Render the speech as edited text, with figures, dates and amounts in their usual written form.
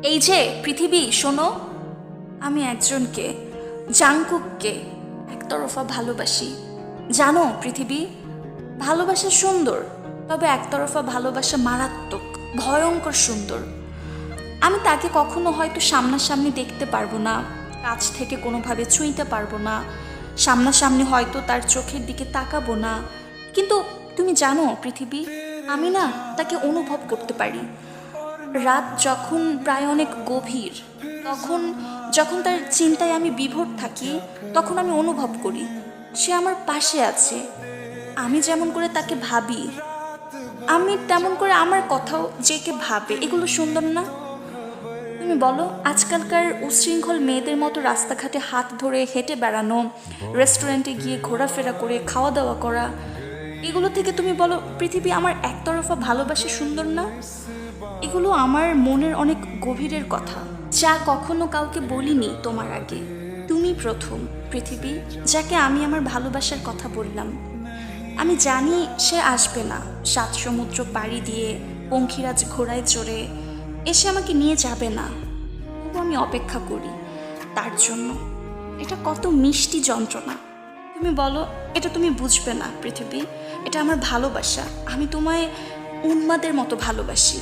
এই যে পৃথিবী শোনো, আমি একজনকে, জাংকুককে একতরফা ভালোবাসি। জানো পৃথিবী, ভালোবাসা সুন্দর, তবে একতরফা ভালোবাসা মারাত্মক, ভয়ঙ্কর সুন্দর। আমি তাকে কখনো হয়তো সামনাসামনি দেখতে পারবো না, কাছ থেকে কোনোভাবে ছুঁইতে পারবো না, সামনাসামনি হয়তো তার চোখের দিকে তাকাবো না, কিন্তু তুমি জানো পৃথিবী, আমি না তাকে অনুভব করতে পারি। রাত যখন প্রায় অনেক গভীর, তখন যখন তার চিন্তায় আমি বিভোর থাকি, তখন আমি অনুভব করি সে আমার পাশে আছে। আমি যেমন করে তাকে ভাবি, আমি তেমন করে আমার কথাও যে কে ভাবে। এগুলো সুন্দর না? তুমি বলো, আজকালকার উচ্ছৃঙ্খল মেয়েদের মতো রাস্তাঘাটে হাত ধরে হেঁটে বেড়ানো, রেস্টুরেন্টে গিয়ে ঘোরাফেরা করে খাওয়া দাওয়া করা, এগুলো থেকে তুমি বলো পৃথিবী আমার একতরফা ভালোবাসা সুন্দর না? এগুলো আমার মনের অনেক গভীরের কথা, যা কখনো কাউকে বলিনি তোমার আগে। তুমি প্রথম পৃথিবী, যাকে আমি আমার ভালোবাসার কথা বললাম। আমি জানি সে আসবে না, 7 সমুদ্র পাড়ি দিয়ে পঙ্খিরাজ ঘোড়ায় চড়ে এসে আমাকে নিয়ে যাবে না, তবু আমি অপেক্ষা করি তার জন্য। এটা কত মিষ্টি যন্ত্রণা। তুমি বলো, এটা তুমি বুঝবে না পৃথিবী, এটা আমার ভালোবাসা। আমি তোমায় উন্মাদের মতো ভালোবাসি।